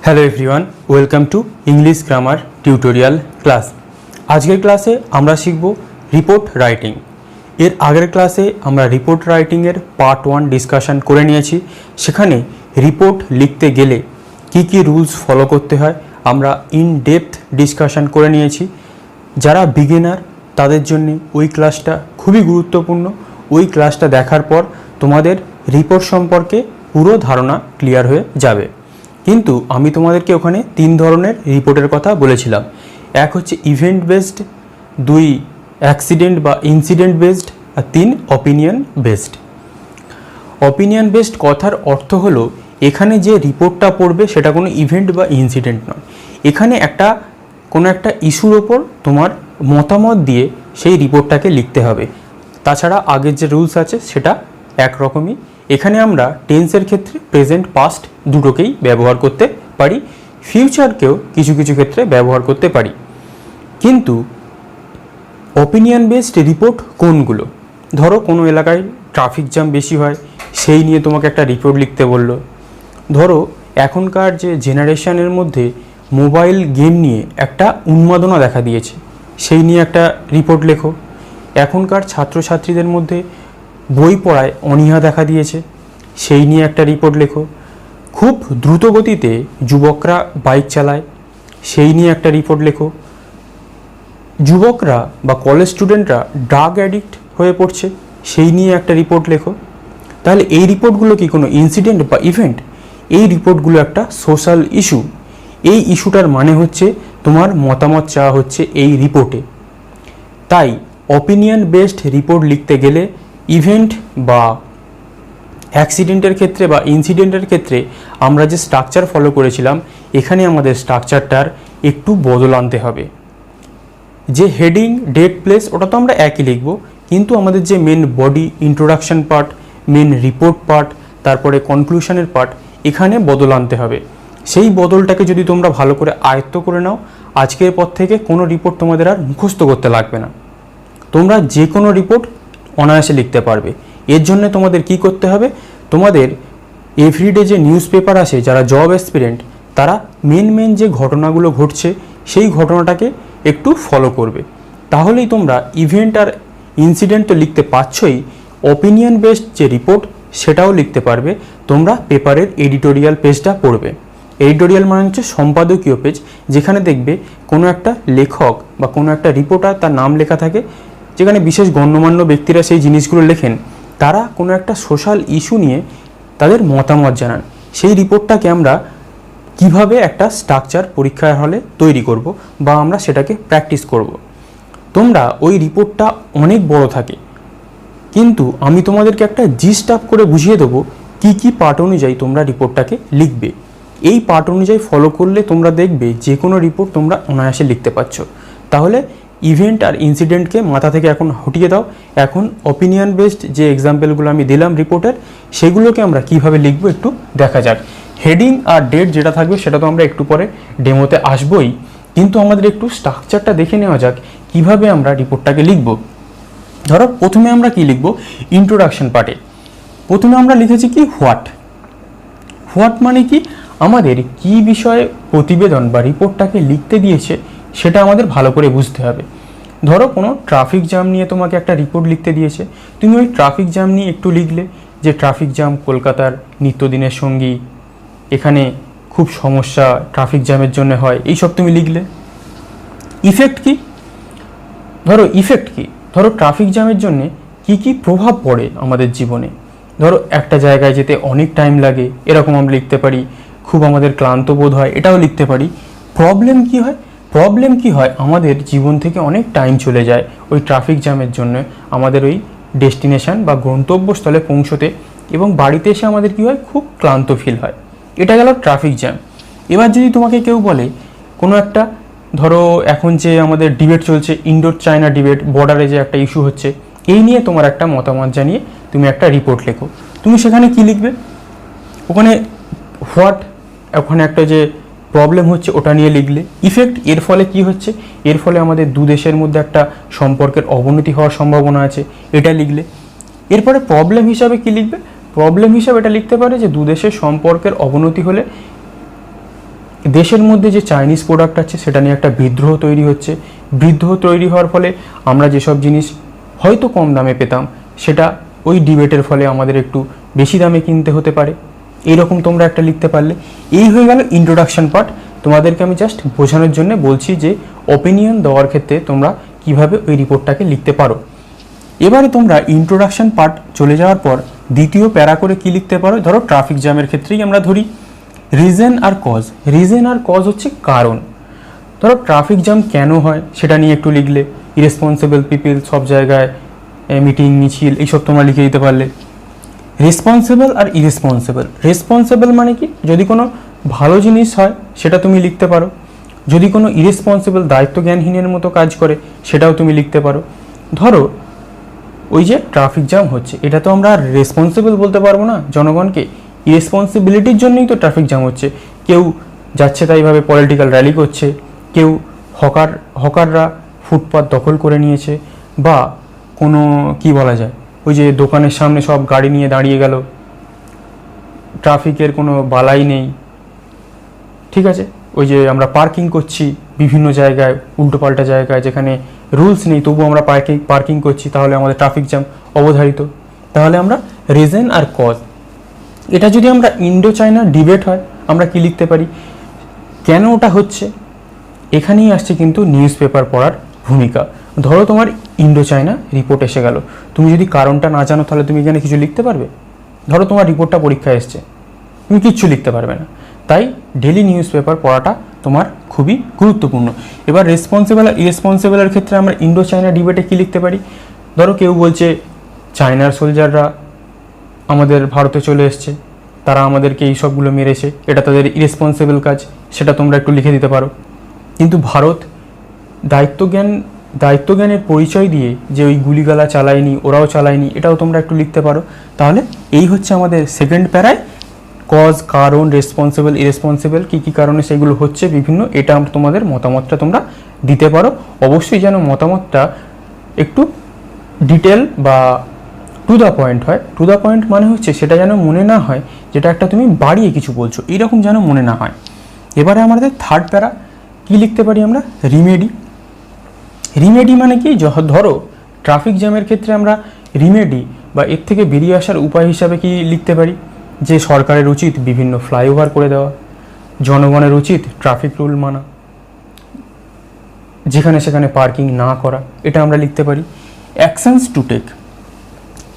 Hello everyone, welcome to English grammar tutorial class. আজকের ক্লাসে আমরা শিখব রিপোর্ট রাইটিং। এর আগের ক্লাসে আমরা রিপোর্ট রাইটিংয়ের পার্ট 1 ডিসকাশন করে নিয়েছি। সেখানে রিপোর্ট লিখতে গেলে কি কি রুলস ফলো করতে হয় আমরা ইন ডেপথ ডিসকাশন করে নিয়েছি। যারা বিগিনার তাদের জন্য ওই ক্লাসটা খুবই গুরুত্বপূর্ণ। ওই ক্লাসটা দেখার পর তোমাদের রিপোর্ট সম্পর্কে পুরো ধারণা ক্লিয়ার হয়ে যাবে। কিন্তু আমি তোমাদেরকে ওখানে 3 ধরনের রিপোর্টের কথা বলেছিলাম। এক হচ্ছে ইভেন্ট বেসড, 2 অ্যাক্সিডেন্ট বা ইনসিডেন্ট বেসড, আর 3 অপিনিয়ন বেসড। অপিনিয়ন বেসড কথার অর্থ হলো এখানে যে রিপোর্টটা পড়বে সেটা কোনো ইভেন্ট বা ইনসিডেন্ট নয়। এখানে কোনো একটা ইস্যুর ওপর তোমার মতামত দিয়ে সেই রিপোর্টটাকে লিখতে হবে। তাছাড়া আগের যে রুলস আছে সেটা একরকমই। এখানে আমরা টেন্সের ক্ষেত্রে প্রেজেন্ট পাস্ট দুটোকেই ব্যবহার করতে পারি, ফিউচারকেও কিছু কিছু ক্ষেত্রে ব্যবহার করতে পারি। কিন্তু অপিনিয়ন বেসড রিপোর্ট কোনগুলো? ধরো কোনো এলাকায় ট্রাফিক জ্যাম বেশি হয়, সেই নিয়ে তোমাকে একটা রিপোর্ট লিখতে বলল। ধরো এখনকার যে জেনারেশনের মধ্যে মোবাইল গেম নিয়ে একটা উন্মাদনা দেখা দিয়েছে, সেই নিয়ে একটা রিপোর্ট লেখো। এখনকার ছাত্রছাত্রীদের মধ্যে বই পড়ায় অনীহা দেখা দিয়েছে, সেই নিয়ে একটা রিপোর্ট লেখো। খুব দ্রুত গতিতে যুবকরা বাইক চালায়, সেই নিয়ে একটা রিপোর্ট লেখো। যুবকরা বা কলেজ স্টুডেন্টরা ড্রাগ অ্যাডিক্ট হয়ে পড়ছে, সেই নিয়ে একটা রিপোর্ট লেখো। তাহলে এই রিপোর্টগুলো কি কোনো ইনসিডেন্ট বা ইভেন্ট? এই রিপোর্টগুলো একটা সোশ্যাল ইস্যু। এই ইস্যুটার মানে হচ্ছে তোমার মতামত চাওয়া হচ্ছে এই রিপোর্টে। তাই অপিনিয়ন বেসড রিপোর্ট লিখতে গেলে ইভেন্ট বা অ্যাক্সিডেন্টের ক্ষেত্রে বা ইনসিডেন্টের ক্ষেত্রে আমরা যে স্ট্রাকচার ফলো করেছিলাম, এখানে আমাদের স্ট্রাকচারটার একটু বদল আনতে হবে। যে হেডিং, ডেট, প্লেস ওটা তো আমরা একই লিখব, কিন্তু আমাদের যে main body, introduction part, main report part, তারপরে কনক্লুশনের পার্ট, এখানে বদল আনতে হবে। সেই বদলটাকে যদি তোমরা ভালো করে আয়ত্ত করে নাও, আজকের পর থেকে কোনো রিপোর্ট তোমাদের আর মুখস্থ করতে লাগবে না। তোমরা যে কোনো রিপোর্ট অনায়াসে লিখতে পারবে। এর জন্য তোমাদের কি করতে হবে? তোমাদের এভরিডে যে নিউজ পেপার আসে, যারা জব অ্যাসপিরেন্ট তারা মেন যে ঘটনাগুলো ঘটছে সেই ঘটনাটাকে একটু ফলো করবে। তাহলেই তোমরা ইভেন্ট আর ইনসিডেন্ট তো লিখতে পারছই, অপিনিয়ন বেসড যে রিপোর্ট সেটাও লিখতে পারবে। তোমরা পেপারের এডিটোরিয়াল পেজটা পড়বে। এডিটোরিয়াল মানে হচ্ছে সম্পাদকীয় পেজ, যেখানে দেখবে কোনো একটা লেখক বা কোনো একটা রিপোর্টার তার নাম লেখা থাকে, যেখানে বিশেষ গণ্যমান্য ব্যক্তিরা সেই জিনিসগুলো লেখেন। তারা কোনো একটা সোশ্যাল ইস্যু নিয়ে তাদের মতামত জানান। সেই রিপোর্টটাকে আমরা কিভাবে একটা স্ট্রাকচার পরীক্ষার হলে তৈরি করব বা আমরা সেটাকে প্র্যাকটিস করব। তোমরা ওই রিপোর্টটা অনেক বড় থাকে, কিন্তু আমি তোমাদেরকে একটা জিস্ট আপ করে বুঝিয়ে দেবো কি কি পার্ট অনুযায়ী তোমরা রিপোর্টটাকে লিখবে। এই পার্ট অনুযায়ী ফলো করলে তোমরা দেখবে যে কোনো রিপোর্ট তোমরা অনায়াসে লিখতে পারছো। তাহলে ইভেন্ট আর ইনসিডেন্টকে মাথা থেকে এখন হটিয়ে দাও। এখন অপিনিয়ন বেসড যে এক্সাম্পলগুলো আমি দিলাম রিপোর্টের, সেগুলোকে আমরা কিভাবে লিখবো একটু দেখা যাক। হেডিং আর ডেট যেটা থাকবে সেটা তো আমরা একটু পরে ডেমোতে আসবোই, কিন্তু আমাদের একটু স্ট্রাকচারটা দেখে নেওয়া যাক কিভাবে আমরা রিপোর্টটাকে লিখব। ধরো প্রথমে আমরা কি লিখব? ইন্ট্রোডাকশন পার্টে প্রথমে আমরা লিখেছি কি হোয়াট মানে কি আমাদের কি বিষয়ে প্রতিবেদন বা রিপোর্টটাকে লিখতে দিয়েছে সেটা আমাদের ভালো করে বুঝতে হবে। ধরো কোনো ট্রাফিক জ্যাম নিয়ে তোমাকে একটা রিপোর্ট লিখতে দিয়েছে, তুমি ওই ট্রাফিক জ্যাম নিয়ে একটু লিখলে যে ট্রাফিক জ্যাম কলকাতার নিত্যদিনের সঙ্গী, এখানে খুব সমস্যা ট্রাফিক জ্যামের জন্য হয়, এইসব তুমি লিখলে। ইফেক্ট কি? ধরো ট্রাফিক জ্যামের জন্য কি কি প্রভাব পড়ে আমাদের জীবনে। ধরো একটা জায়গায় যেতে অনেক টাইম লাগে, এরকম আমরা লিখতে পারি। খুব আমাদের ক্লান্ত বোধ হয়, এটাও লিখতে পারি। প্রবলেম কি হয় আমাদের জীবন থেকে অনেক টাইম চলে যায় ওই ট্রাফিক জ্যামের জন্য, আমাদের ওই ডেস্টিনেশন বা গন্তব্যস্থলে পৌঁছতে, এবং বাড়িতে এসে আমাদের কি হয়, খুব ক্লান্ত ফিল হয়। এটা গেল ট্রাফিক জ্যাম। এবার যদি তোমাকে কেউ বলে কোনো একটা, ধরো এখন যে আমাদের ডিবেট চলছে, ইন্ডো চায়না ডিবেট, বর্ডারে যে একটা ইস্যু হচ্ছে, এই নিয়ে তোমার একটা মতামত জানিয়ে তুমি একটা রিপোর্ট লেখো। তুমি সেখানে কি লিখবে? ওখানে ওখানে একটা যে প্রবলেম হচ্ছে ওটা নিয়ে লিখলে। ইফেক্ট, এর ফলে কি হচ্ছে, এর ফলে আমাদের দু দেশের মধ্যে একটা সম্পর্কের অবনতি হওয়ার সম্ভাবনা আছে, এটা লিখলে। এরপরে প্রবলেম হিসাবে কি লিখবে? প্রবলেম হিসাবে এটা লিখতে পারে যে দু দেশের সম্পর্কের অবনতি হলে দেশের মধ্যে যে চাইনিজ প্রোডাক্ট আছে সেটা নিয়ে একটা বিদ্রোহ তৈরি হচ্ছে। বিদ্রোহ তৈরি হওয়ার ফলে আমরা যেসব জিনিস হয়তো কম দামে পেতাম সেটা ওই ডিবেটের ফলে আমাদের একটু বেশি দামে কিনতে হতে পারে। এইরকম তোমরা একটা লিখতে পারলে। এই হয়ে গেল ইন্ট্রোডাকশন পার্ট। তোমাদেরকে আমি জাস্ট বোঝানোর জন্য বলছি যে অপিনিয়ন দেওয়ার ক্ষেত্রে তোমরা কিভাবে ওই রিপোর্টটাকে লিখতে পারো। এবারে তোমরা ইন্ট্রোডাকশন পার্ট চলে যাওয়ার পর দ্বিতীয় প্যারা করে কি লিখতে পারো। ধরো ট্রাফিক জ্যামের ক্ষেত্রেই আমরা ধরি রিজন আর কজ। রিজন আর কজ হচ্ছে কারণ। ধরো ট্রাফিক জ্যাম কেন হয় সেটা নিয়ে একটু লিখলে। ইরেসপন্সিবল পিপল, সব জায়গায় মিটিং মিছিল এইসব তোমরা লিখে দিতে পারলে। রেসপন্সিবল আর ইরেসপন্সিবল। রেসপন্সিবল মানে কি, যদি কোনো ভালো জিনিস হয় সেটা তুমি লিখতে পারো। যদি কোনো ইরেসপন্সিবল দায়িত্ব জ্ঞানহীনের মতো কাজ করে সেটাও তুমি লিখতে পারো। ধরো ওই যে ট্রাফিক জ্যাম হচ্ছে, এটা তো আমরা রেসপন্সিবল বলতে পারবো না জনগণকে। ইরেসপন্সিবিলিটির জন্যই তো ট্রাফিক জ্যাম হচ্ছে। কেউ যাচ্ছে তাইভাবে পলিটিক্যাল র্যালি করছে, কেউ হকাররা ফুটপাত দখল করে নিয়েছে, বা কোনো কি বলা যায় ওই যে দোকানের সামনে সব গাড়ি নিয়ে দাঁড়িয়ে গেল, ট্রাফিকের কোনো বালাই নেই, ঠিক আছে। ওই যে আমরা পার্কিং করছি বিভিন্ন জায়গায়, উল্টোপাল্টা জায়গায় যেখানে রুলস নেই তবু আমরা পার্কিং করছি, তাহলে আমাদের ট্রাফিক জ্যাম অবধারিত। তাহলে আমরা রিজন আর কজ। এটা যদি আমরা ইন্ডো চায়না ডিবেট হয় আমরা কি লিখতে পারি, কেন ওটা হচ্ছে। এখানেই আসছে কিন্তু নিউজ পেপার পড়ার ভূমিকা। ধরো তোমার ইন্ডো চায়না রিপোর্ট এসে গেল, তুমি যদি কারণটা না জানো তাহলে তুমি এখানে কিছু লিখতে পারবে। ধরো তোমার রিপোর্টটা পরীক্ষায় এসছে, তুমি কিচ্ছু লিখতে পারবে না। তাই ডেলি নিউজ পেপার পড়াটা তোমার খুবই গুরুত্বপূর্ণ। এবার রেসপন্সিবল আর ইরেসপন্সিবলের ক্ষেত্রে আমরা ইন্ডো চায়না ডিবেটে কী লিখতে পারি। ধরো কেউ বলছে চায়নার সোলজাররা আমাদের ভারতে চলে এসছে, তারা আমাদেরকে এই সবগুলো মেরেছে, এটা তাদের ইরেসপন্সিবল কাজ, সেটা তোমরা একটু লিখে দিতে পারো। কিন্তু ভারত দায়িত্বজ্ঞানের পরিচয় দিয়ে যে ওই গুলিগালা চালায়নি, ওরাও চালায়নি, এটাও তোমরা একটু লিখতে পারো। তাহলে এই হচ্ছে আমাদের সেকেন্ড প্যারায় কজ, কারণ, রেসপন্সিবল, ইরেসপন্সিবল কী কী কারণে সেগুলো হচ্ছে বিভিন্ন, এটা তোমাদের মতামতটা তোমরা দিতে পারো। অবশ্যই যেন মতামতটা একটু ডিটেল বা টু দ্য পয়েন্ট হয়। টু দ্য পয়েন্ট মানে হচ্ছে সেটা যেন মনে না হয় যেটা একটা তুমি বাড়িয়ে কিছু বলছো, এইরকম যেন মনে না হয়। এবারে আমাদের থার্ড প্যারা কী লিখতে পারি আমরা, রিমেডি। রিমেডি মানে কি, ধরো ট্রাফিক জ্যামের ক্ষেত্রে আমরা রিমেডি বা এর থেকে বেরিয়ে আসার উপায় হিসাবে কি লিখতে পারি, যে সরকারের উচিত বিভিন্ন ফ্লাইওভার করে দেওয়া, জনগণের উচিত ট্রাফিক রুল মানা, যেখানে সেখানে পার্কিং না করা, এটা আমরা লিখতে পারি। অ্যাকশনস টু টেক,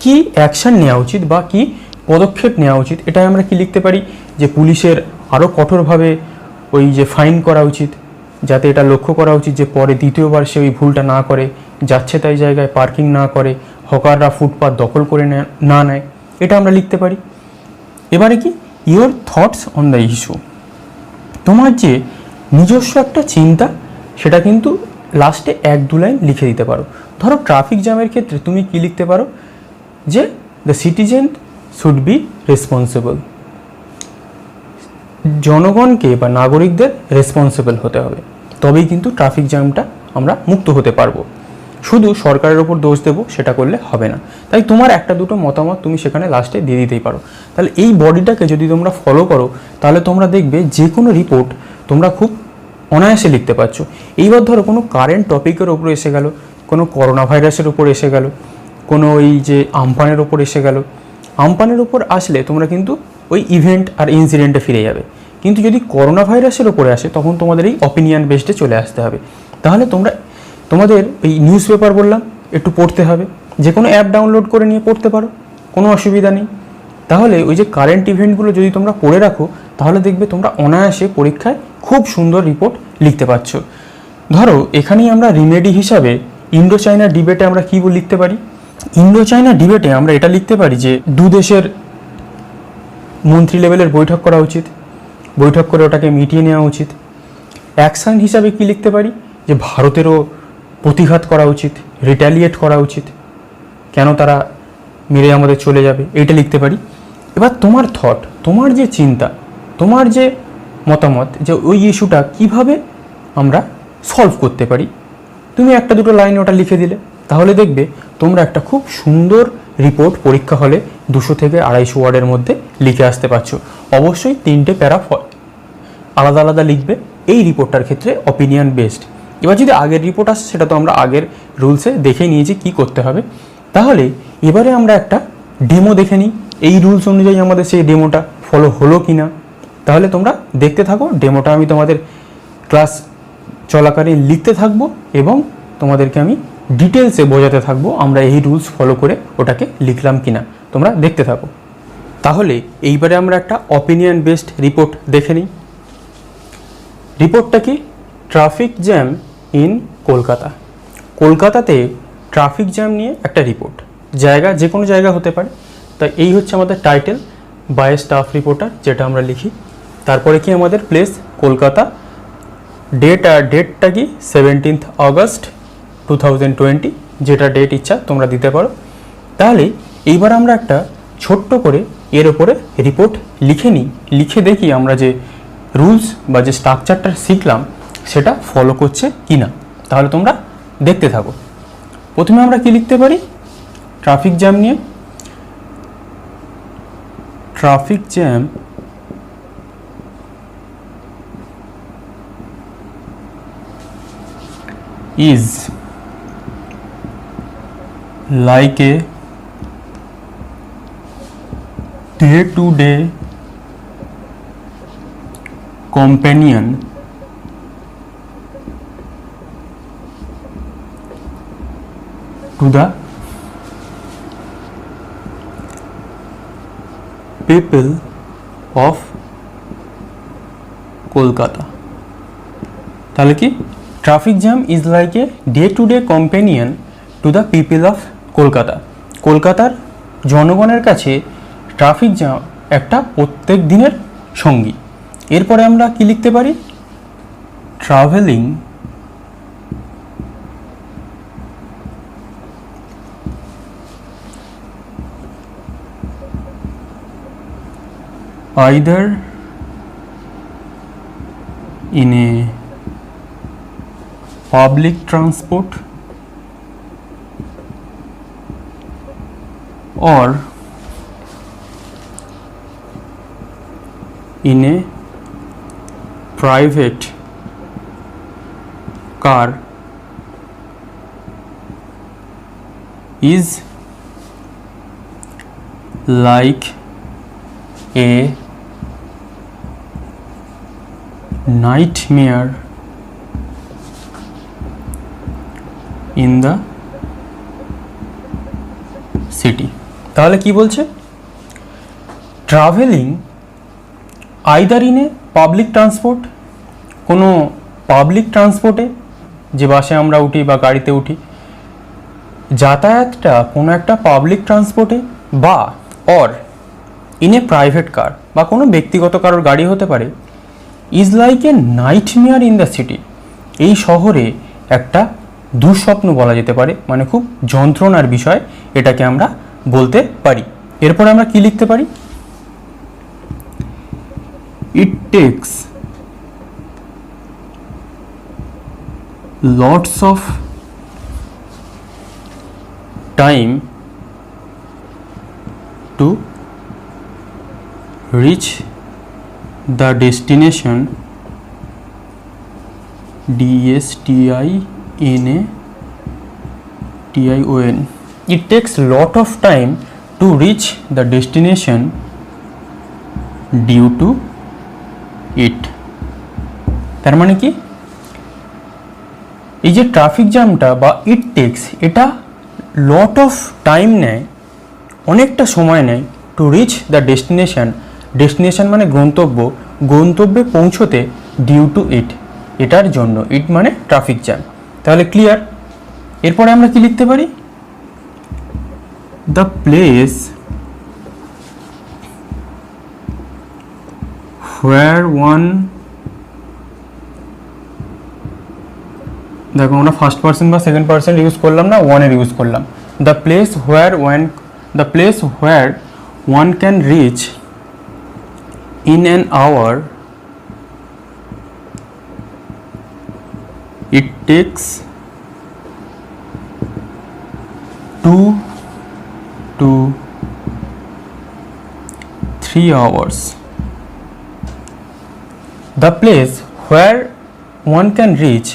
কি অ্যাকশন নেওয়া উচিত বা কি পদক্ষেপ নেওয়া উচিত, এটাই আমরা কি লিখতে পারি, যে পুলিশের আরও কঠোরভাবে ওই যে ফাইন করা উচিত, যাতে এটা লক্ষ্য করা উচিত যে পরে দ্বিতীয়বার সে ওই ভুলটা না করে, যাচ্ছে তাই জায়গায় পার্কিং না করে, হকাররা ফুটপাত দখল করে না নেয়, এটা আমরা লিখতে পারি। এবারে কি, your thoughts on the issue, তোমার যে নিজস্ব একটা চিন্তা সেটা কিন্তু লাস্টে 1-2 লাইন লিখে দিতে পারো। ধরো ট্রাফিক জ্যামের ক্ষেত্রে তুমি কি লিখতে পারো, যে the citizen should be responsible, জনগণকে বা নাগরিকদের রেসপন্সিবল হতে হবে, তবেই কিন্তু ট্রাফিক জ্যামটা আমরা মুক্ত হতে পারবো। শুধু সরকারের ওপর দোষ দেবো সেটা করলে হবে না। তাই তোমার 1-2 মতামত তুমি সেখানে লাস্টে দিয়ে দিতেই পারো। তাহলে এই বডিটাকে যদি তোমরা ফলো করো তাহলে তোমরা দেখবে যে কোনো রিপোর্ট তোমরা খুব অনায়াসে লিখতে পারছো। এইবার ধরো কোনো কারেন্ট টপিকের ওপর এসে গেল, কোনো করোনা ভাইরাসের ওপর এসে গেল, কোনো ওই যে আমপানের ওপর এসে গেল, আমপানের ওপর আসলে তোমরা কিন্তু ওই ইভেন্ট আর ইনসিডেন্টে ফিরে যাবে। কিন্তু যদি করোনা ভাইরাসের ওপরে আসে তখন তোমাদের এই অপিনিয়ন বেসডে চলে আসতে হবে। তাহলে তোমাদের এই নিউজ পেপার বললাম একটু পড়তে হবে, যে কোনো অ্যাপ ডাউনলোড করে নিয়ে পড়তে পারো, কোনো অসুবিধা নেই। তাহলে ওই যে কারেন্ট ইভেন্টগুলো যদি তোমরা পড়ে রাখো তাহলে দেখবে তোমরা অনায়াসে পরীক্ষায় খুব সুন্দর রিপোর্ট লিখতে পারছো। ধরো এখানেই আমরা রিমেডি হিসাবে ইন্ডো চায়না ডিবেটে আমরা কী লিখতে পারি। ইন্ডো চায়না ডিবেটে আমরা এটা লিখতে পারি যে দু দেশের মন্ত্রী লেভেলের বৈঠক করা উচিত, বৈঠক করে ওটাকে মিটিয়ে নেওয়া উচিত। অ্যাকশান হিসাবে কি লিখতে পারি, যে ভারতেরও প্রতিঘাত করা উচিত, রিট্যালিয়েট করা উচিত, কেন তারা মেরে আমাদের চলে যাবে, এইটা লিখতে পারি। এবার তোমার থট, তোমার যে চিন্তা, তোমার যে মতামত, যে ওই ইস্যুটা কিভাবে আমরা সলভ করতে পারি, তুমি 1-2 লাইনে ওটা লিখে দিলে, তাহলে দেখবে তোমরা একটা খুব সুন্দর রিপোর্ট পরীক্ষা হলে 200 থেকে 250 ওয়ার্ডের মধ্যে লিখে আসতে পারছো। অবশ্যই 3টে প্যারা আলাদা আলাদা লিখবে। এই রিপোর্টটার ক্ষেত্রে অপিনিয়ন বেসড। এবার যদি আগের রিপোর্ট আসে সেটা তো আমরা আগের রুলসে দেখে নিয়েছি কী করতে হবে। তাহলে এবারে আমরা একটা ডেমো দেখে নিই, এই রুলস অনুযায়ী আমাদের সেই ডেমোটা ফলো হলো কি না। তাহলে তোমরা দেখতে থাকো, ডেমোটা আমি তোমাদের ক্লাস চলাকালীন লিখতে থাকবো এবং তোমাদেরকে আমি ডিটেলসে বোঝাতে থাকবো আমরা এই রুলস ফলো করে ওটাকে লিখলাম কি না। তোমরা দেখতে থাকো। তাহলে এইবারে আমরা একটা অপিনিয়ন বেসড রিপোর্ট দেখে নিই। রিপোর্টটা কি? Traffic jam in Kolkata. কলকাতাতে ট্রাফিক জ্যাম নিয়ে একটা রিপোর্ট। জায়গা যে কোনো জায়গা হতে পারে। তাই এই হচ্ছে আমাদের টাইটেল বাই স্টাফ রিপোর্টার, যেটা আমরা লিখি। তারপরে কি আমাদের প্লেস কলকাতা, ডেটটা কি 17 আগস্ট 2020, যেটা ডেট ইচ্ছা তোমরা দিতে পারো। তাহলে এইবার আমরা একটা ছোট্ট করে এর ওপরে রিপোর্ট লিখে নিই, লিখে দেখি আমরা যে রুলস বা যে স্ট্রাকচারটা শিখলাম সেটা ফলো করছে কি না। তাহলে তোমরা দেখতে থাকো। প্রথমে আমরা কি লিখতে পারি? ট্রাফিক জ্যাম নিয়ে, traffic jam is like a day-to-day companion to the people of Kolkata। তাহলে কি traffic jam is like a day to day companion to the people of Kolkata. কলকাতার জনগণের কাছে ট্রাফিক জ্যাম একটা প্রত্যেক দিনের সঙ্গী। এরপরে আমরা কি লিখতে পারি? Travelling either in a public transport or in a private car is like a nightmare in the city। তাহলে কি বলছে? Travelling either in a public transport, কোনো পাবলিক ট্রান্সপোর্টে, যে বাসে আমরা উঠি বা গাড়িতে উঠি, যাতায়াতটা কোনো একটা পাবলিক ট্রান্সপোর্টে, বা or in a private car, বা কোনো ব্যক্তিগত কারোর গাড়ি হতে পারে। Is like A nightmare in the city, এই শহরে একটা দুঃস্বপ্ন বলা যেতে পারে, মানে খুব যন্ত্রণার বিষয় এটাকে আমরা বলতে পারি। এরপরে আমরা কি লিখতে পারি? ইট tax lots of time to reach the destination, destination, it takes lot of time to reach the destination due to it। তার মানে কি? এই যে ট্রাফিক জ্যামটা বা ইট টেক্স, এটা লট অফ টাইম নেয়, অনেকটা সময় নেয় to reach the destination. Destination মানে গন্তব্য, গন্তব্যে পৌঁছতে ডিউ টু ইট, এটার জন্য। ইট মানে ট্রাফিক জ্যাম। তাহলে ক্লিয়ার। এরপরে আমরা কি লিখতে পারি? দ্য প্লেস হোয়ার ওয়ান, দেখো আমরা ফার্স্ট পার্সন বা সেকেন্ড পার্সন ইউজ করলাম না, ওয়ানের ইউজ করলাম। The place where one can reach in an hour, it takes 2 to 3 hours the place where one can reach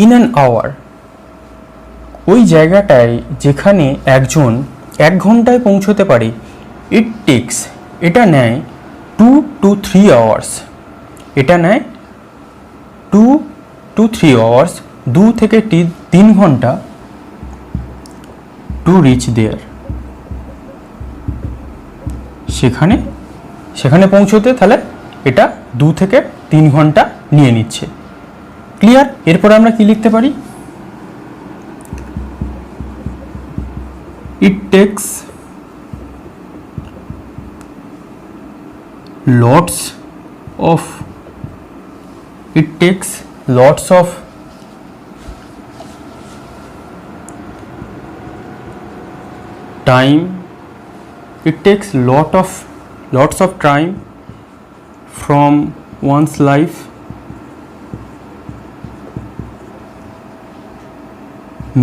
in an hour, ওই জায়গাটায় যেখানে একজন 1 ঘন্টায় পৌঁছতে পারে, ইট টেক্স, এটা নেয় 2 to 3 আওয়ার্স, এটা নেয় 2 to 3 আওয়ার্স, 2 থেকে 3 ঘন্টা টু রিচ দেয়ার, সেখানে পৌঁছতে তাহলে এটা 2 থেকে 3 ঘন্টা নিয়ে নিচ্ছে। ক্লিয়ার? এরপরে আমরা কি লিখতে পারি? It takes lots of time, it takes lots of time from one's life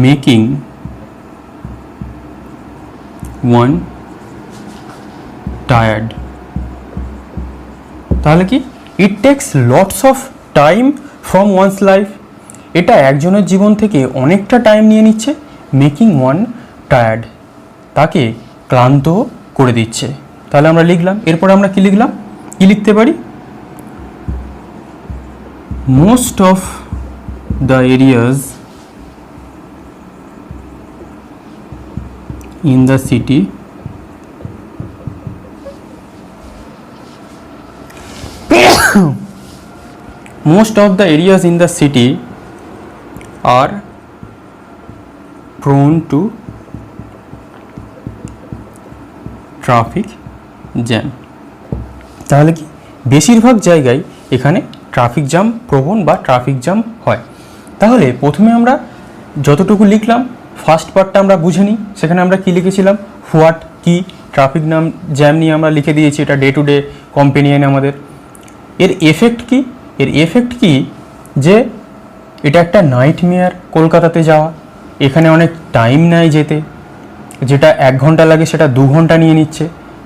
making one tired। তাহলে কি it takes lots of time from one's life, এটা একজনের জীবন থেকে অনেকটা টাইম নিয়ে নিচ্ছে, মেকিং ওয়ান টায়ার্ড, তাকে ক্লান্ত করে দিচ্ছে। তাহলে আমরা লিখলাম, এরপরে আমরা কি লিখলাম, কি লিখতে পারি? Most of the areas in the city most of the areas in the city are prone to traffic jam। তাহলে কি বেশিরভাগ জায়গায় এখানে ট্রাফিক জ্যাম প্রবণ বা ট্রাফিক জ্যাম হয়। তাহলে প্রথমে আমরা যতটুকু লিখলাম ফার্স্ট পার্টটা আমরা বুঝে নিই। সেখানে আমরা কি লিখেছিলাম, হোয়াট কি, ট্রাফিক জ্যাম নিয়ে আমরা লিখে দিয়েছি, এটা ডে টু ডে কম্পেনিয়ন আমাদের। এর এফেক্ট কি? এর এফেক্ট কি যে এটা একটা নাইটমেয়ার কলকাতাতে যাওয়া, এখানে অনেক টাইম নেয় যেতে, যেটা 1 ঘন্টা লাগে সেটা 2 ঘন্টা নিয়ে নিচ্ছে।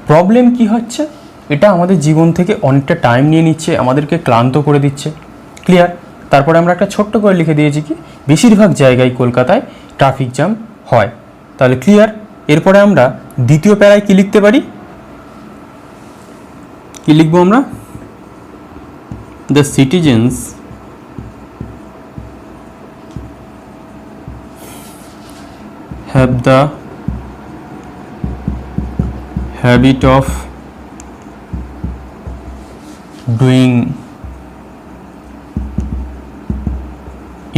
প্রবলেম কি হচ্ছে, এটা আমাদের জীবন থেকে অনেকটা টাইম নিয়ে নিচ্ছে, আমাদেরকে ক্লান্ত করে দিচ্ছে। ক্লিয়ার? তারপরে আমরা একটা ছোট্ট করে লিখে দিয়েছি কি বেশিরভাগ জায়গায় কলকাতায় ট্রাফিক জ্যাম হয়। তাহলে ক্লিয়ার? এরপরে আমরা দ্বিতীয় প্যারায় কি লিখতে পারি, কি লিখবো আমরা? The citizens have the habit of doing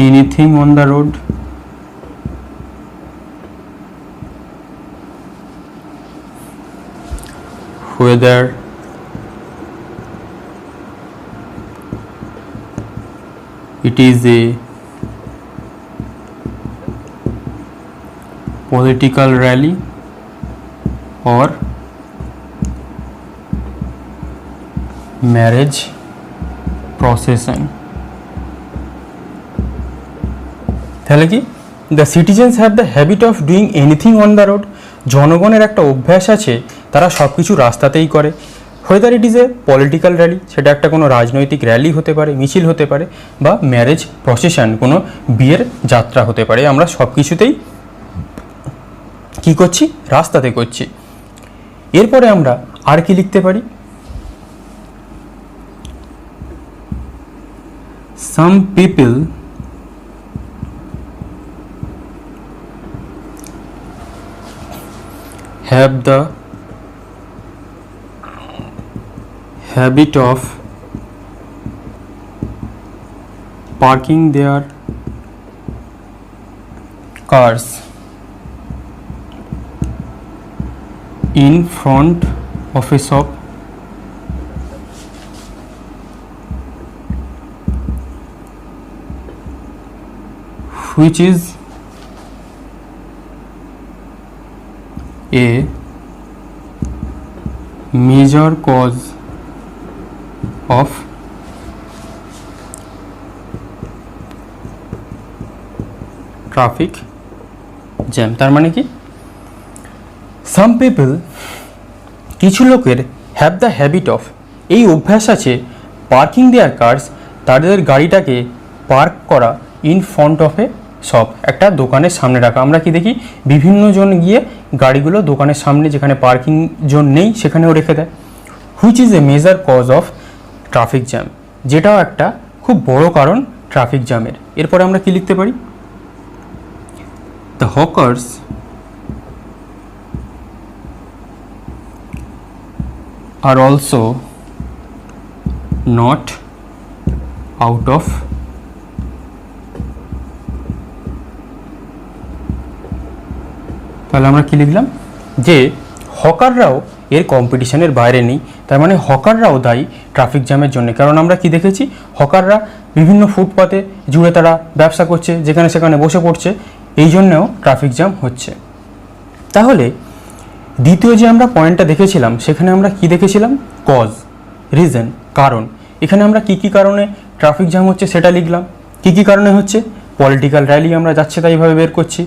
anything on the road whether it is a political rally or marriage procession। তাহলে কি the citizens have the habit of doing anything on the road, জনগণের একটা অভ্যাস আছে তারা সব কিছু রাস্তাতেই করে। Whether it is a political rally, সেটা একটা কোনো রাজনৈতিক র্যালি হতে পারে, মিছিল হতে পারে, বা ম্যারেজ প্রসেশন, কোনো বিয়ের যাত্রা হতে পারে, আমরা সব কিছুতেই কী করছি, রাস্তাতে করছি। এরপরে আমরা আর কি লিখতে পারি, some people have the habit of parking their cars in front of a shop which is a major cause of traffic jam. তার মানে কি, সাম পিপল, কিছু লোকের, হ্যাভ দ্য হ্যাবিট অফ, এই অভ্যাস আছে, পার্কিং দেয়ার কার্স, তাদের গাড়িটাকে পার্ক করা in front of A shop, একটা দোকানের সামনে রাখা। আমরা কি দেখি বিভিন্ন জন গিয়ে গাড়িগুলো দোকানের সামনে যেখানে পার্কিং জোন নেই সেখানেও রেখে দেয়। Which is a major cause of traffic jam, যেটাও একটা খুব বড় কারণ ট্রাফিক জ্যামের। এরপরে আমরা কি লিখতে পারি, the hawkers are also not out of তাহলে আমরা কি লিখলাম যে হকাররাও এর কম্পিটিশনের বাইরে নেই, তার মানে হকাররাও দায়ী ট্রাফিক জ্যামের জন্য। কারণ আমরা কি দেখেছি, হকাররা বিভিন্ন ফুটপাতে জুড়ে তারা ব্যবসা করছে, যেখানে সেখানে বসে পড়ছে, এই জন্যেও ট্রাফিক জ্যাম হচ্ছে। তাহলে দ্বিতীয় যে আমরা পয়েন্টটা দেখেছিলাম সেখানে আমরা কি দেখেছিলাম, কজ, রিজন, কারণ। এখানে আমরা কি কি কারণে ট্রাফিক জ্যাম হচ্ছে সেটা লিখলাম। কি কি কারণে হচ্ছে, পলিটিক্যাল র্যালি আমরা যাচ্ছে তাইভাবে বের করছি,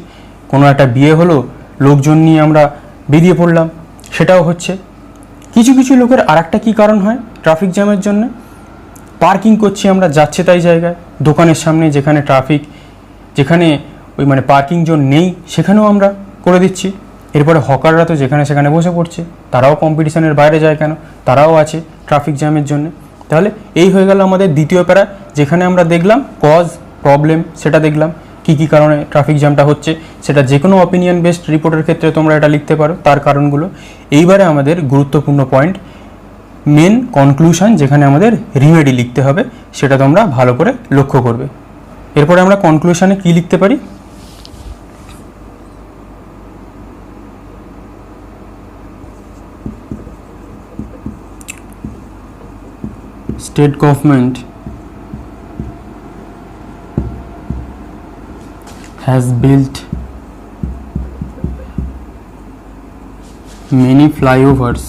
কোনো একটা বিয়ে হলো লোকজন নিয়ে আমরা বেরিয়ে পড়লাম, সেটাও হচ্ছে। কিছু কিছু লোকের আর একটা কী কারণ হয় ট্রাফিক জ্যামের জন্য, পার্কিং করছি আমরা যাচ্ছে তাই জায়গায়, দোকানের সামনে যেখানে ট্রাফিক, যেখানে ওই মানে পার্কিং জোন নেই সেখানেও আমরা করে দিচ্ছি। এরপরে হকাররা তো যেখানে সেখানে বসে পড়ছে, তারাও কম্পিটিশনের বাইরে যায় কেন, তারাও আছে ট্রাফিক জ্যামের জন্য। তাহলে এই হয়ে গেল আমাদের দ্বিতীয় প্যারা, যেখানে আমরা দেখলাম কজ, প্রবলেম, সেটা দেখলাম কী কী কারণে ট্রাফিক জ্যামটা হচ্ছে, সেটা যে কোনো অপিনিয়ন বেসড রিপোর্টের ক্ষেত্রে তোমরা এটা লিখতে পারো, তার কারণগুলো। এইবারে আমাদের গুরুত্বপূর্ণ পয়েন্ট, মেন কনক্লুশন, যেখানে আমাদের রিমেডি লিখতে হবে, সেটা তোমরা ভালো করে লক্ষ্য করবে। এরপরে আমরা কনক্লুশনে কী লিখতে পারি, state government has built many flyovers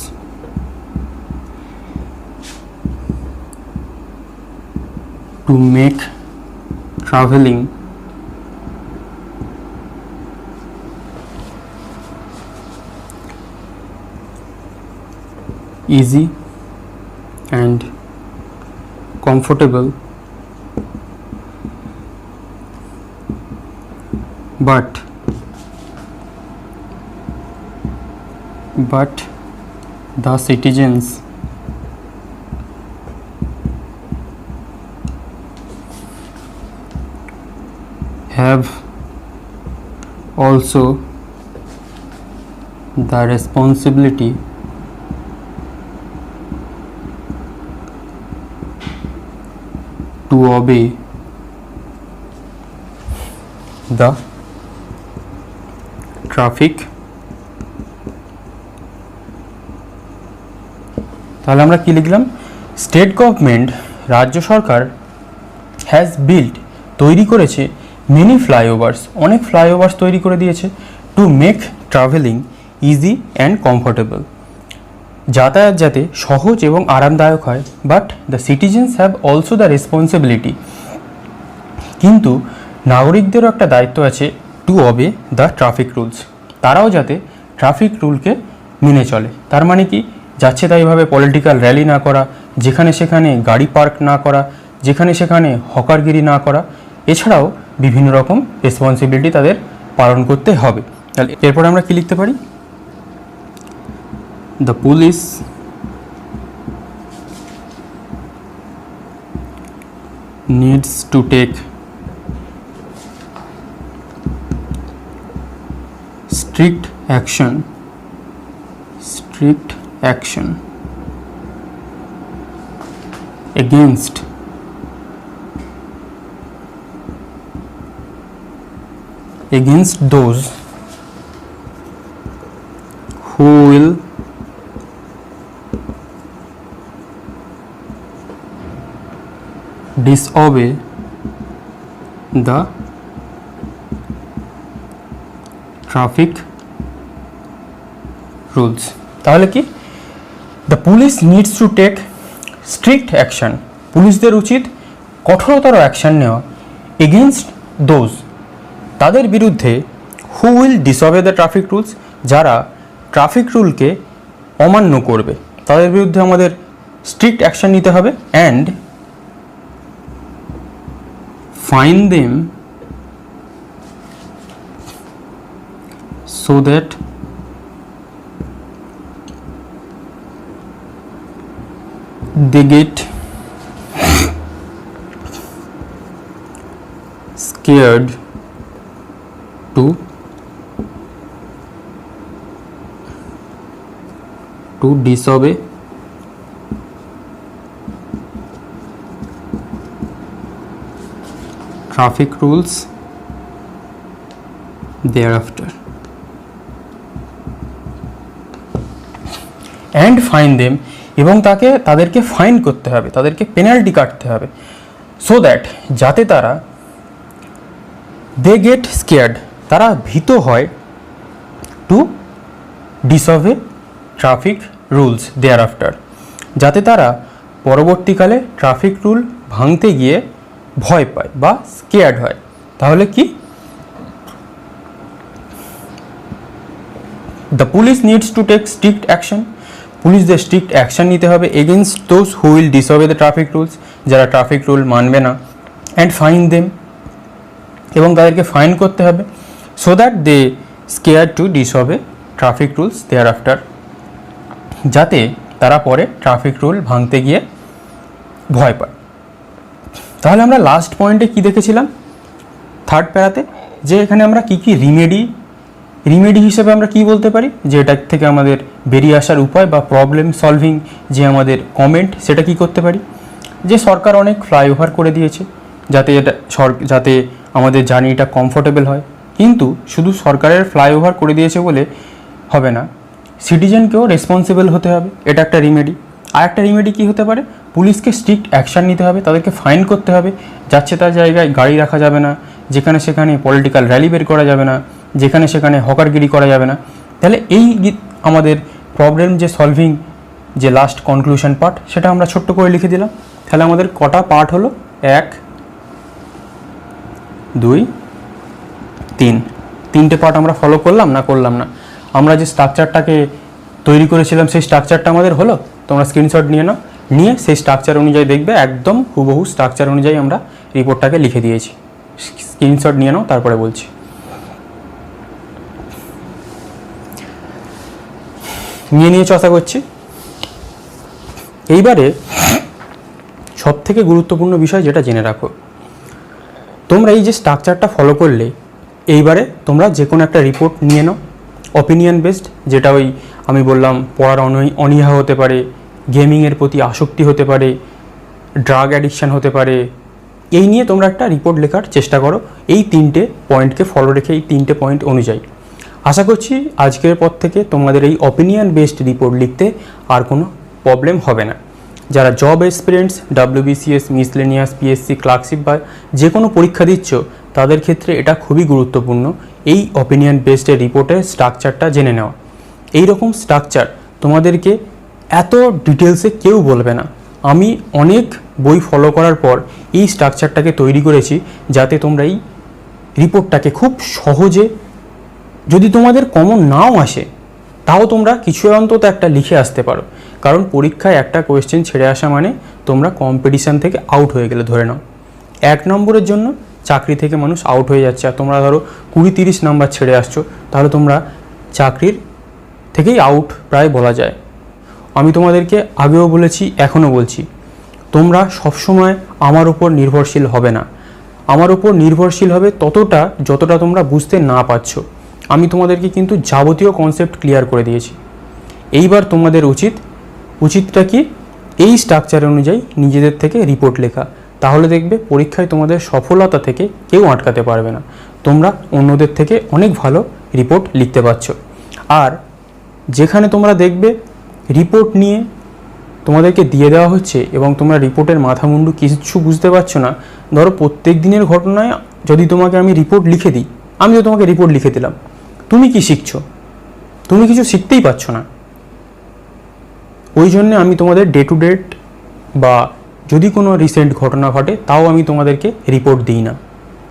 to make traveling easy and comfortable, but the citizens have also the responsibility to obey the traffic। তাহলে আমরা কি লিখলাম, স্টেট গভর্নমেন্ট, রাজ্য সরকার, হ্যাজ বিল্ড, তৈরি করেছে, মেনি ফ্লাইওভার্স, অনেক ফ্লাইওভার্স তৈরি করে দিয়েছে, to make travelling easy and comfortable, যাতায়াত যাতে সহজ এবং আরামদায়ক হয়। But the citizens have also the responsibility, কিন্তু নাগরিকদেরও একটা দায়িত্ব আছে, টু অবে দ্য ট্রাফিক রুলস, তারাও যাতে ট্রাফিক রুলকে মেনে চলে। তার মানে কি, যাচ্ছে তাইভাবে পলিটিক্যাল র্যালি না করা, যেখানে সেখানে গাড়ি পার্ক না করা, যেখানে সেখানে হকারগিরি না করা, এছাড়াও বিভিন্ন রকম রেসপন্সিবিলিটি তাদের পালন করতে হবে। তাহলে এরপরে আমরা কি লিখতে পারি, the police needs to take strict action against those who will disobey the traffic rules। তাহলে কি, the police needs to take strict action, পুলিশদের উচিত কঠোরতর অ্যাকশন নেওয়া, এগেনস্ট দোজ, তাদের বিরুদ্ধে, who will disobey the traffic rules, যারা traffic রুলকে অমান্য করবে, তাদের বিরুদ্ধে আমাদের স্ট্রিক্ট অ্যাকশন নিতে হবে and fine them so that they get scared to disobey traffic rules thereafter and fine them এবং তাদেরকে ফাইন করতে হবে, তাদেরকে পেনাল্টি কাটতে হবে সো দ্যাট যাতে তারা দে গেট স্কেয়ার্ড, তারা ভীত হয় to disobey traffic rules thereafter, যাতে তারা পরবর্তীকালে ট্রাফিক রুল ভাঙতে গিয়ে ভয় পায় বা স্কেয়ার্ড হয়। তাহলে কি the police needs to take strict action, পুলিশদের স্ট্রিক্ট অ্যাকশন নিতে হবে against those who will disobey the traffic rules, যারা ট্রাফিক রুল মানবে না, অ্যান্ড ফাইন দেম এবং তাদেরকে ফাইন করতে হবে so that they scare to disobey traffic rules thereafter, যাতে তারা পরে ট্রাফিক রুল ভাঙতে গিয়ে ভয় পায়। তাহলে আমরা লাস্ট পয়েন্টে কি দেখেছিলাম থার্ড প্যারাতে, যে এখানে আমরা কি কি রিমেডি হিসেবে আমরা কি বলতে পারি, যে এটার থেকে আমাদের বেরিয়ে আসার উপায় বা প্রবলেম সলভিং যে আমাদের কমেন্ট, সেটা কি করতে পারি, যে সরকার অনেক ফ্লাইওভার করে দিয়েছে যাতে আমাদের জার্নিটা কমফোর্টেবল হয়, কিন্তু শুধু সরকারের ফ্লাইওভার করে দিয়েছে বলে হবে না, সিটিজেনকেও রেসপন্সিবল হতে হবে, এটা একটা রিমেডি। আর একটা রিমেডি কী হতে পারে, পুলিশকে স্ট্রিক্ট অ্যাকশান নিতে হবে, তাদেরকে ফাইন করতে হবে, যাচ্ছে তার জায়গায় গাড়ি রাখা যাবে না, যেখানে সেখানে পলিটিক্যাল র্যালি বের করা যাবে না, যেখানে সেখানে হকারগিরি করা যাবে না। তাহলে এই আমাদের প্রবলেম যে সলভিং যে লাস্ট কনক্লুশন পার্ট, সেটা আমরা ছোট্ট করে লিখে দিলাম। তাহলে আমাদের কটা পার্ট হলো, 1 2 3, তিনটে পার্ট আমরা ফলো করলাম না, আমরা যে স্ট্রাকচারটাকে তৈরি করেছিলাম সেই স্ট্রাকচারটা আমাদের হলো। তোমরা স্ক্রিনশট নিয়ে সেই স্ট্রাকচার অনুযায়ী দেখবে, একদম হুবহু স্ট্রাকচার অনুযায়ী আমরা রিপোর্টটাকে লিখে দিয়েছি। স্ক্রিনশট নিয়ে নাও, তারপরে বলছি। নিয়েছো আশা করছি। এইবারে সব থেকে গুরুত্বপূর্ণ বিষয় যেটা জেনে রাখো, তোমরা এই যে স্ট্রাকচারটা ফলো করলে, এইবারে তোমরা যে কোনো একটা রিপোর্ট নিয়ে নাও অপিনিয়ন বেসড, যেটা ওই আমি বললাম পড়ার অনীহা হতে পারে, গেমিংয়ের প্রতি আসক্তি হতে পারে, ড্রাগ অ্যাডিকশান হতে পারে, এই নিয়ে তোমরা একটা রিপোর্ট লেখার চেষ্টা করো এই 3টে পয়েন্টকে ফলো রেখে, এই 3টে পয়েন্ট অনুযায়ী। আশা করছি আজকের পর থেকে তোমাদের এই অপিনিয়ন বেসড রিপোর্ট লিখতে আর কোনো প্রবলেম হবে না। যারা job experience, WBCS, miscellaneous, PSC, clerkship বা যে কোনো পরীক্ষা দিচ্ছ, তাদের ক্ষেত্রে এটা খুবই গুরুত্বপূর্ণ এই অপিনিয়ন বেসড রিপোর্টের স্ট্রাকচারটা জেনে নেওয়া। এই রকম স্ট্রাকচার তোমাদেরকে এত ডিটেলসে কেউ বলবে না। আমি অনেক বই ফলো করার পর এই স্ট্রাকচারটাকে তৈরি করেছি, যাতে তোমরা এই রিপোর্টটাকে খুব সহজে, যদি তোমাদের কমন নাও আসে তাও তোমরা কিছু অন্তত একটা লিখে আসতে পারো। কারণ পরীক্ষায় একটা কোয়েশ্চেন ছেড়ে আসা মানে তোমরা কম্পিটিশান থেকে আউট হয়ে গেলে ধরে নাও। 1 নম্বরের জন্য চাকরি থেকে মানুষ আউট হয়ে যাচ্ছে, আর তোমরা ধরো 20-30 নাম্বার ছেড়ে আসছো, তাহলে তোমরা চাকরির থেকেই আউট প্রায় বলা যায়। আমি তোমাদেরকে আগেও বলেছি, এখনও বলছি, তোমরা সবসময় আমার উপর নির্ভরশীল হবে না। আমার উপর নির্ভরশীল হবে ততটা যতটা তোমরা বুঝতে না পারছো। আমি তোমাদেরকে কিন্তু যাবতীয় কনসেপ্ট ক্লিয়ার করে দিয়েছি। এইবার তোমাদের উচিতটা কি, এই স্ট্রাকচার অনুযায়ী নিজেদের থেকে রিপোর্ট লেখা। তাহলে দেখবে পরীক্ষায় তোমাদের সফলতা থেকে কেউ আটকাতে পারবে না। তোমরা অন্যদের থেকে অনেক ভালো রিপোর্ট লিখতে পারছো। আর যেখানে তোমরা দেখবে রিপোর্ট নিয়ে তোমাদেরকে দিয়ে দেওয়া হচ্ছে এবং তোমরা রিপোর্টের মাথামুন্ডু কিছু বুঝতে পারছো না, ধরো প্রত্যেক দিনের ঘটনায় যদি তোমাকে আমি রিপোর্ট লিখে দিই, আমি তো তোমাকে রিপোর্ট লিখে দিলাম, তুমি কি শিখছো? তুমি কিছু শিখতেই পারছো না। ওই জন্যে আমি তোমাদের ডে টু ডেট বা যদি কোনো রিসেন্ট ঘটনা ঘটে তাও আমি তোমাদেরকে রিপোর্ট দিই না।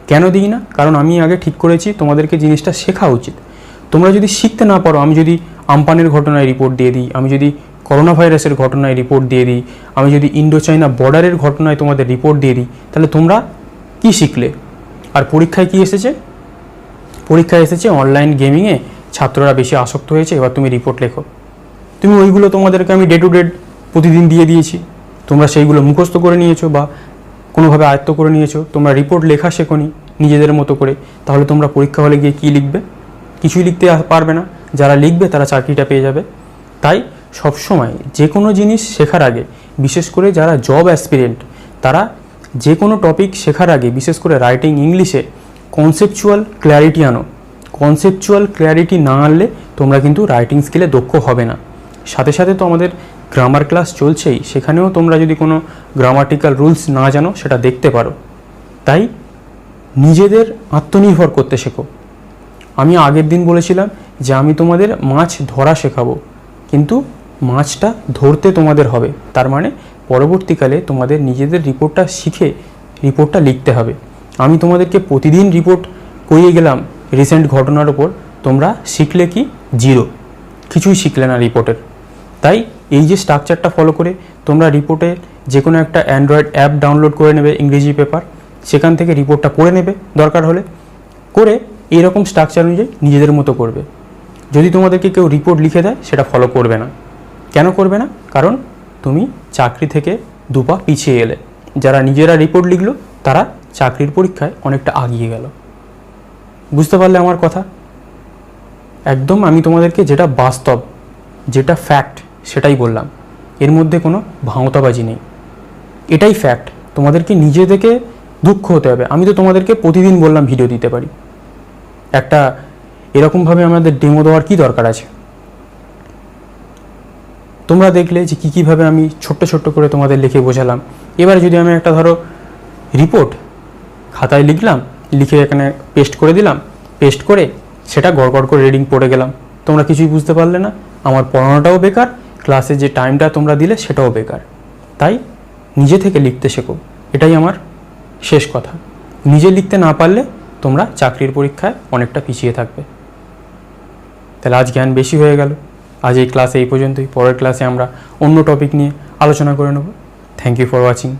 কেন দিই না? কারণ আমি আগে ঠিক করেছি তোমাদেরকে জিনিসটা শেখা উচিত। তোমরা যদি শিখতে না পারো, আমি যদি আমপানের ঘটনায় রিপোর্ট দিয়ে দিই, আমি যদি করোনা ভাইরাসের ঘটনায় রিপোর্ট দিয়ে দিই, আমি যদি ইন্ডো চাইনা বর্ডারের ঘটনায় তোমাদের রিপোর্ট দিয়ে দিই, তাহলে তোমরা কি শিখলে? আর পরীক্ষায় কি এসেছে? পরীক্ষায় এসেছে অনলাইন গেমিংয়ে ছাত্ররা বেশি আসক্ত হয়েছে, এবার তুমি রিপোর্ট লেখো। তুমি ওইগুলো তোমাদেরকে আমি ডে টু ডে প্রতিদিন দিয়ে দিয়েছি, তোমরা সেইগুলো মুখস্থ করে নিয়েছো বা কোনোভাবে আয়ত্ত করে নিয়েছো, তোমরা রিপোর্ট লেখা শেখোনি নিজেদের মতো করে, তাহলে তোমরা পরীক্ষা হলে গিয়ে কী লিখবে? কিছুই লিখতে পারবে না। যারা লিখবে তারা চাকরিটা পেয়ে যাবে। তাই সবসময় যে কোনো জিনিস শেখার আগে, বিশেষ করে যারা জব অ্যাসপিরেন্ট, তারা যে কোনো টপিক শেখার আগে, বিশেষ করে রাইটিং ইংলিশে কনসেপচুয়াল ক্ল্যারিটি আনো। কনসেপচুয়াল ক্ল্যারিটি না আনলে তোমরা কিন্তু রাইটিং স্কিলে দক্ষ হবে না। সাথে সাথে তো আমাদের গ্রামার ক্লাস চলছেই, সেখানেও তোমরা যদি কোনো গ্রামাটিক্যাল রুলস না জানো সেটা দেখতে পারো। তাই নিজেদের আত্মনির্ভর করতে শেখো। আমি আগের দিন বলেছিলাম যে আমি তোমাদের মাছ ধরা শেখাবো, কিন্তু মাছটা ধরতে তোমাদের হবে। তার মানে পরবর্তীকালে তোমাদের নিজেদের রিপোর্টটা শিখে রিপোর্টটা লিখতে হবে। আমি তোমাদেরকে প্রতিদিন রিপোর্ট করিয়ে গেলাম রিসেন্ট ঘটনার ওপর, তোমরা শিখলে কি? জিরো, কিছুই শিখলে না রিপোর্টের। তাই এই যে স্ট্রাকচারটা ফলো করে তোমরা রিপোর্টে যে কোনো একটা অ্যান্ড্রয়েড অ্যাপ ডাউনলোড করে নেবে, ইংরেজি পেপার, সেখান থেকে রিপোর্টটা করে নেবে দরকার হলে, করে এইরকম স্ট্রাকচার অনুযায়ী নিজেদের মতো করবে। যদি তোমাদেরকে কেউ রিপোর্ট লিখে দেয় সেটা ফলো করবে না। কেন করবে না? কারণ তুমি চাকরি থেকে দুপা পিছিয়ে এলে। যারা নিজেরা রিপোর্ট লিখলো তারা চাকরির পরীক্ষায় অনেকটা আগিয়ে গেল। বুঝতে পারলে আমার কথা? একদম আমি তোমাদেরকে যেটা বাস্তব, যেটা ফ্যাক্ট সেটাই বললাম, এর মধ্যে কোনো ভাঁওতাবাজি নেই। এটাই ফ্যাক্ট। তোমাদেরকে নিজে থেকে দুঃখ হতে হবে। আমি তো তোমাদেরকে প্রতিদিন বললাম ভিডিও দিতে পারি, একটা এরকমভাবে আমাদের ডেমো দেওয়ার কী দরকার আছে? তোমরা দেখলে যে কীভাবে আমি ছোট্ট ছোট্ট করে তোমাদের লিখে বোঝালাম। এবার যদি আমি একটা ধরো রিপোর্ট খাতায় লিখলাম, লিখে এখানে পেস্ট করে দিলাম, পেস্ট করে সেটা গড় করে রিডিং পড়ে গেলাম, তোমরা কিছুই বুঝতে পারলে না, আমার পড়ানোটাও বেকার, ক্লাসে যে টাইমটা তোমরা দিলে সেটাও বেকার। তাই নিজে থেকে লিখতে শেখো, এটাই আমার শেষ কথা। নিজে লিখতে না পারলে তোমরা চাকরির পরীক্ষায় অনেকটা পিছিয়ে থাকবে। তাহলে আজ জ্ঞান বেশি হয়ে গেল। আজ এই ক্লাসে এই পর্যন্তই। পরের ক্লাসে আমরা অন্য টপিক নিয়ে আলোচনা করে নেব। Thank you for watching.